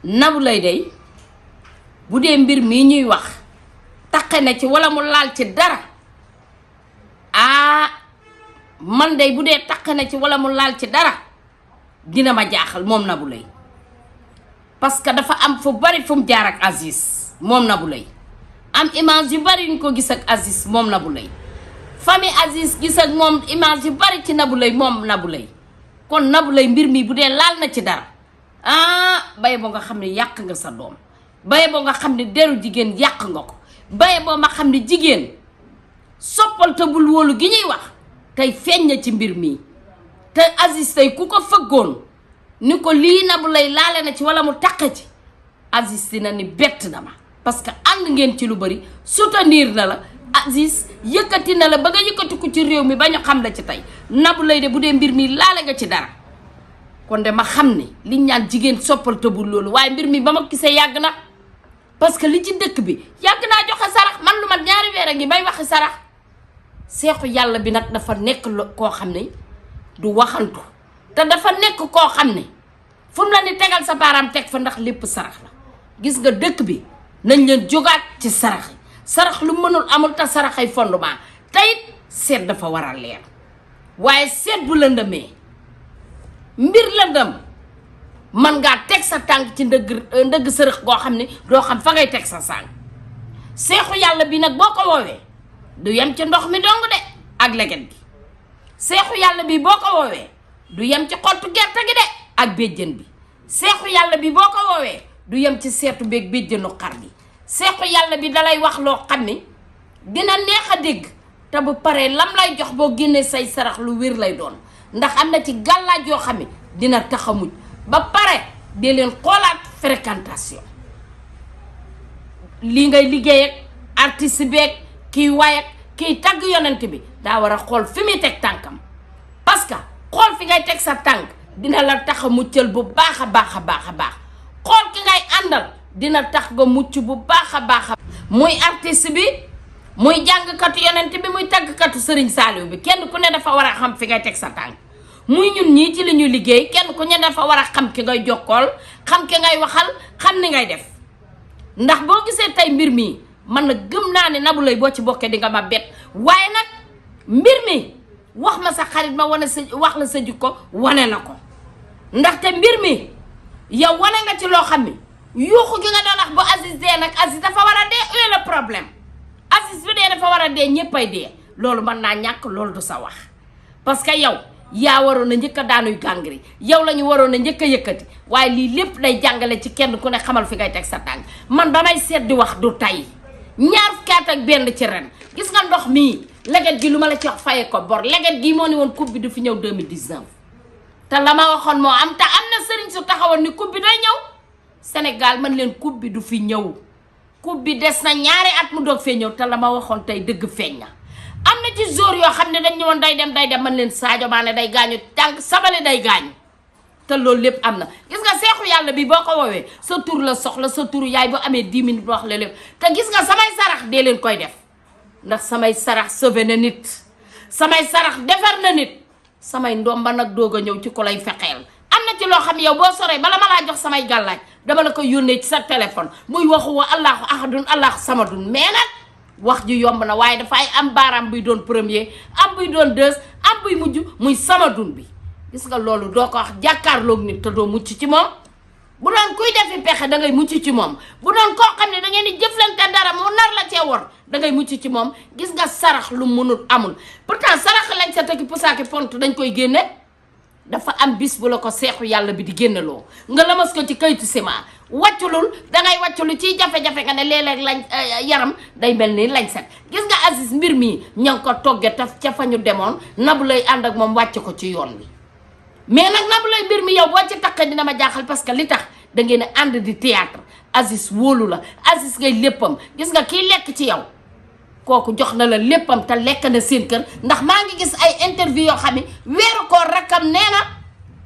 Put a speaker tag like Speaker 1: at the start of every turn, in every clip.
Speaker 1: Nabou Leye day bu dee mbir mii ñuy wax taqe na ci wala mu laal ci dara man day bu dee taqe na ci wala mu laal ci dara dina ma jaaxal moom Nabou Leye parce que dafa am fu bari fu mu jaar ak Aziz moom Nabou Leye am image yu bari ñu ko gis ak Aziz moom Nabou Leye famille Aziz gis ak moom image yu bari ci Nabou Leye moom Nabou Leye kon Nabou Leye mbir mi bu dee laal na ci dara baye boo nga xam ne yàq nga sa doom baye boo nga xam ne deru jigéen yàq nga ko baye boo ma xam ne jigéen soppal te bul wóolu gi ñuy wax tey feeñ na ci mbir mi te Aziz tey ku ko fëggoon ni ko lii Nabou Leye laale na ci wala mu taq ci Aziz dina ni bett na ma parce que ànd ngeen ci lu bari soutenir na la Aziz yëkkati na la ba nga yëkkati ko ci réew mi ba ñu xam la ci tey Nabou Leye de bu dee mbir mi laale nga ci dara kon de ma xam ne liñ ñaan jigéen soppal tëbul loolu waaye mbir mi ba ma gisee yàgg na parce que li ci dëkk bi yàgg naa joxe sarax man lu mat 2 weer a ngi may waxi sarax seexu yàlla bi nag dafa nekk koo xam ne du waxantu te dafa nekk koo xam ne fu mu la ni tegal sa baaraam teg fa ndax lépp sarax la gis nga dëkk bi nañ leen jógaat ci sarax yi sarax lu mënul amul te saraxay fondement te it seet dafa war a leer waaye seet bu lëndëmee mbir lëndëm man ngaa teg sa tànk ci ndëgg sërëx goo xam ne doo xam fa ngay teg sa sànk seexu yàlla bi nag boo ko woowee du yem ci ndox mi dong de ak leget gi seexu yàlla bi boo ko woowee du yem ci xottu gerte gi de ak béjjën bi seexu yàlla bi boo ko woowee du yem ci seetu beeg béjjënu xar gi seexu yàlla bi dalay wax loo xam ni dina neex a dégg te bu paree lam lay jox boo génnee say sarax lu wér lay doon ndax am na ci gàllaaj yoo xam ne dina tax a mujj ba pare dee leen xoolaat fréquentation lii ngay liggéey ak artiste beeg kiy waay ak kiy tagg yonent bi daa war a xool fi muy teg tànkam parce que xool fi ngay teg sa tànk dina la tax a muccal bu baax a baax a baax a baax xool ki ngay àndal dina tax nga mucc bu baax a baax a muy artiste bi muy jàngkatu yonent bi muy tàggkatu Serigne Saliou bi kenn ku ne dafa war a xam fi ngay teg sa tànk muy ñun ñii ci li ñu liggéey kenn ku ne dafa war a xam ki ngay jokkool xam ki ngay waxal xam ni ngay def ndax boo gisee tey mbir mi man na gëm naa ne Nabou Leye boo ci bokkee di nga ma bett waaye nag mbir mi wax ma sa xarit ma wane sa wax la sa jikko wane na ko ndaxte mbir mi yow wane nga ci loo xam ne yuuxu gi nga doon wax bu Aziz dee nag Aziz dafa war a dee où est le problème Aziz bi dee dafa war a dee ñéppay dee loolu mën naa ñàkk loolu du sa wax parce que yow yaa waroon a njëkk a daanuy gàngri yow la ñu waroon a njëkk a yëkkati waaye lii lépp day jàngale ci kenn ku ne xamal fi ngay teg sa tànk man ba may seet di wax du tay 2 fukki at ak benn ci ren gis nga ndox mii leget gi lu ma la ci wax faye ko bor leget gi moo ni woon coupe bi du fi ñëw 2019 te la ma waxoon moo am te am na sëriñ su taxawoon ni coupe bi day ñëw Sénégal man leen coupe bi du fi ñëw coupe bi des na 2 at mu doog fee ñëw te la ma waxoon tey dëgg feeñ na am na ci jour yoo xam ne dañ ñëwoon day dem man leen Sadio Mané day gaañu tànk Sabali day gaañu te loolu lépp am na gis nga seexu yàlla bi boo ko woowee sa tur la soxla sa tur yaay bu amee 10 minutes wax la lépp te gis nga samay sarax dee leen koy def ndax samay sarax sauvé na nit samay sarax defar na nit samay ndomba nag doog a ñëw ci ko lay fexeel am na ci loo xam yow boo soree bala ma laa jox samay gàllaaj dama la ko yónnee ci sa téléphone muy waxu wa allahu ahadun allahu samadun mais nag wax ji yomb na waaye dafay am baaraam buy doon premier am buy doon deux am buy mujj muy samadun bi gis nga loolu doo ko wax jàkkaarloog nit te doo mucc ci moom bu doon kuy defi pexe da ngay mucc ci moom bu doon koo xam ne da ngeen di jëflante dara mu nar la cee wor da ngay mucc ci moom gis nga sarax lu munul amul pourtant sarax lañ sa tëkki pusaaki pont dañ koy génne dafa am bis bu la ko seexu yàlla bi di génneloo nga lamas ko ci kayitu ciment wàcculul dangay wàcculu ciy jafe-jafe nga ne léeg-léeg lañ yaram day mel ni lañ set gis nga Aziz mbir mii ña ngi ko togge taf ca fa ñu demoon Nabou Leye ànd ak moom wàcc ko ci yoon wi mais nag Nabou Leye mbir mi yow boo ci takk dina ma jaaxal parce que li tax da ngeen a ànd di théâtre Aziz wóolu la Aziz ngay léppam gis nga kii lekk ci yow kooku jox na la léppam te lekk na seen kër ndax maa ngi gis ay interview yoo xam ne weeru koor rakkam nee na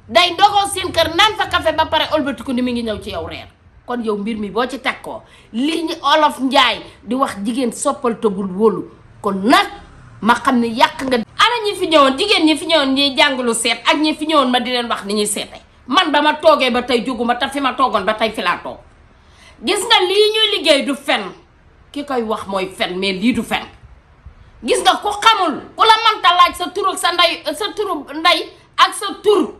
Speaker 1: day ndogoo seen kër naan fa café ba pare ëlbatiku ni mi ngi ñëw ci yow reer kon yow mbir mi boo ci takkoo li ñu olof njaay di wax jigéen soppal tëbul wóolu kon nag ma xam ne yàq nga ana ñi fi ñëwoon jigéen ñi fi ñëwoon ñuy jàngalu seet ak ñi fi ñëwoon ma di leen wax ni ñuy seete man ba ma toogee ba tey jóguma te fi ma toogoon ba tey fi laa toog gis nga lii ñuy liggéey du fen ki koy wax mooy fen mais lii du fen gis nga ku xamul ku la mënta laaj sa tur ak sa turu ndey ak sa tur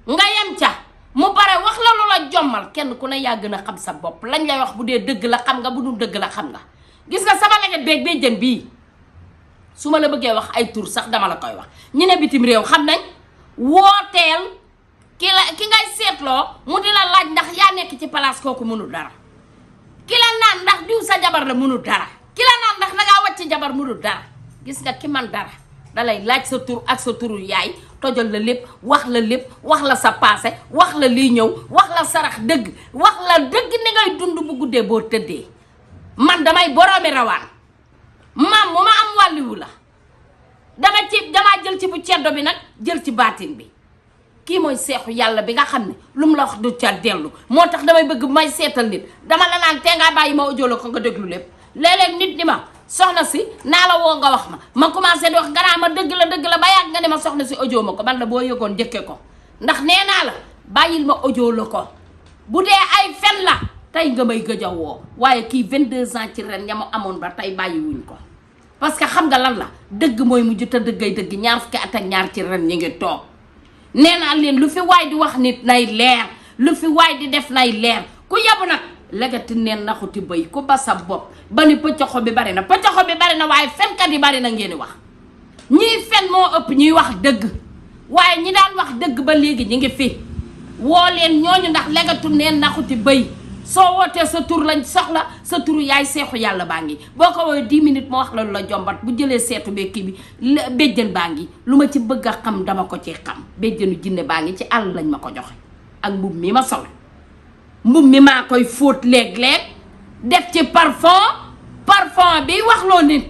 Speaker 1: nga yem ca mu bare wax la lu la jommal kenn ku ne yaa gën a xam sa bopp lañ lay wax bu dee dëgg la xam nga bu dul dëgg la xam nga gis nga sama leget beeg béjjën bii su ma la bëggee wax ay tur sax dama la koy wax ñu ne bitim réew xam nañ wooteel ki ngay seetloo mu di la laaj ndax yaa nekk ci place kooku mënul dara ki la naan ndax diw sa jabar la mënul dara ki la naan ndax dangaa wàcc jabar mënul dara gis nga ki man dara dalay laaj sa tur ak sa turu yaay tojal la lépp wax la sa passé wax la lii ñëw wax la sarax dëgg wax la dëgg ni ngay dund bu guddee boo tëddee man damay boroomi rawaan maam mu ma am wàlliwu la damaa jël ci bu ceddo bi nag jël ci baatin bi kii mooy seexu yàlla bi nga xam ne lu mu la wax du ca dellu moo tax damay bëgg may seetal nit dama la naan tee ngaa bàyyi ma audio la ko nga déglu lépp léeg-léeg nit ni ma soxna si naa la woo nga wax ma commencé di wax nga naa ma dëgg la ba yàgg nga ne ma soxna si audio ma ko man la boo yëgoon jëkke ko ndax nee naa la bàyyil ma audio la ko bu dee ay fen la tey nga may gëj a woo waaye kii 22 ans ci ren ña ma amoon ba tey bàyyiwuñ ko parce que xam nga lan la dëgg mooy mujj te dëggay dëgg ñaar fukki at ak ñaar ci ren ñi ngi toog nee naa leen lu fi waay di wax nit nay leer lu fi waay di def nay leer ku yabu nag legati neen naxuti bëy ku ba sa bopp ba ni pëccoxo bi bari na waaye fenkat yi bari na ngeen di wax ñii fen moo ëpp ñuy wax dëgg waaye ñi daan wax dëgg ba léegi ñi ngi fi woo leen ñooñu ndax legatu neen naxuti bëy soo wootee sa tur lañ soxla sa turu yaay seexu yàlla baa ngi boo ko woowee 10 minutes moo wax la lu la jombat bu jëlee seetu bee kii bi béjjën baa ngi lu ma ci bëgg a xam dama ko ci xam béjjënu jinne baa ngi ci àll lañ ma ko joxe ak mbub mi ma sol mbub mi maa koy fóot léeg-léeg def ci parfum bi wax loo nit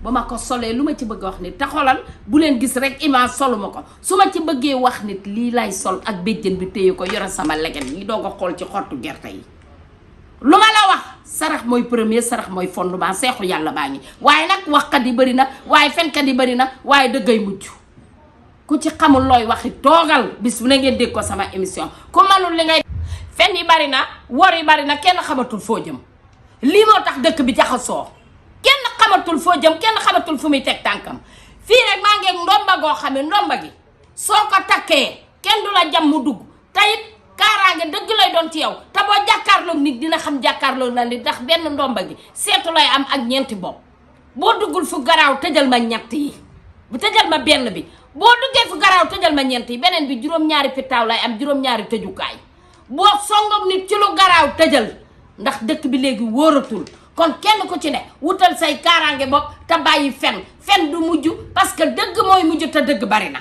Speaker 1: ba ma ko solee lu ma ci bëgg a wax nit te xoolal bu leen gis rek image solu ma ko su ma ci bëggee wax nit lii lay sol ak béjjën bi téye ko yore sama leget yi doog a xool ci xottu gerte yi lu ma la wax sarax mooy premier sarax mooy fondement seexu yàlla baa ngi waaye nag waxkat yi bëri na waaye fenkat yi bëri na waaye dëggay mujj ku ci xamul looy waxi toogal bis bu ne ngeen dégg ko sama émission ku manul li ngay fen yi bari na wor yi bari na kenn xamatul foo jëm lii moo tax dëkk bi jaxasoo kenn xamatul foo jëm kenn xamatul fu muy teg tànkam fii rek maa ngi ndomba goo xam ne ndomba gi soo ko takkee kenn du la jam mu dugg tayit kaaraange dëgg lay doon ci yow te boo jàkkaarloog nit dina xam jàkkaarloog na nit ndax benn ndomba gi seetu lay am ak ñeenti bopp boo duggul fu garaaw tëjal ma ñett yi bu tëjal ma benn bi boo duggee fu garaaw tëjal ma ñeent yi beneen bi juróom-ñaari pitaaw lay am juróom-ñaari tëjukaay boo songoog nit ci lu garaaw tëjal ndax dëkk bi léegi wóoratul kon kenn ku ci ne wutal say kaaraange bopp te bàyyi fen du mujj parce que dëgg mooy mujj te dëgg bari na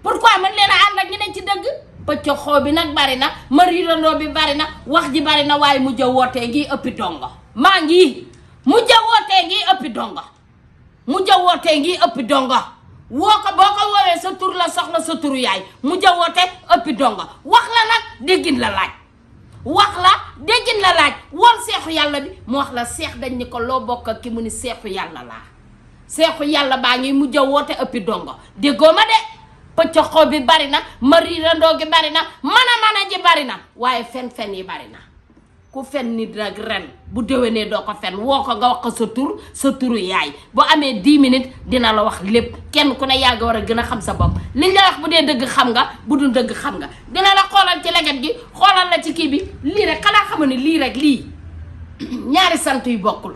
Speaker 1: pourquoi mën leen a ànd ak ñu ne ci dëgg pëcc xoo bi nag bari na mariirandoo bi bari na wax ji bari na waaye mujj a wootee ngi ëppi dongo maa ngi mujj a wootee ngi ëppi dongo woo ko boo ko woowee sa tur la soxla sa turu yaay mujj a woote ëppi dongo wax la nag déggin la laaj woon seexu yàlla bi mu wax la seex dañ ni ko loo bokk ak ki mu ni seexu yàlla laa seexu yàlla baa ngi mujj a woote ëppi dongo déggoo ma de pëccoxoo bi bari na mariirandoo gi bari na mana ji bari na waaye fen yi bari na ku fen nit nag ren bu déwénee doo ko fen woo ko nga wax ko sa turu yaay bu amee 10 minutes dina la wax lépp kenn ku ne yàgg war a gën a xam sa bopp liñ la wax bu dee dëgg xam nga bu dul dëgg xam nga dina la xoolal ci leget gi xoolal la ci kii bi lii rek xanaa xamu ne lii rek lii ñaari sant yu bokkul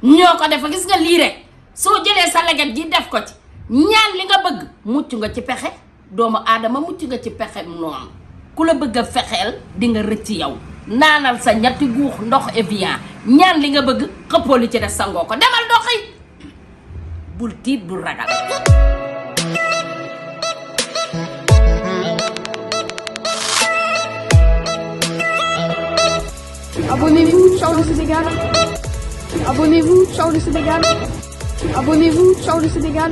Speaker 1: ñoo ko defa gis nga lii rek soo jëlee sa leget gi def ko ci ñaan li nga bëgg mucc nga ci pexe doomu aadama mucc nga ci pexe noonu ku la bëgg a fexeel di nga rëcc yow naanal sa ñetti guux ndox Evian ñaan li nga bëgg xëppoo li ci def sangoo ko demal doxi bul tiit bul ragal.
Speaker 2: Abonnez-vous, ciao le Sénégal. Abonnez-vous, ciao le Sénégal. Abonnez-vous, ciao le Sénégal.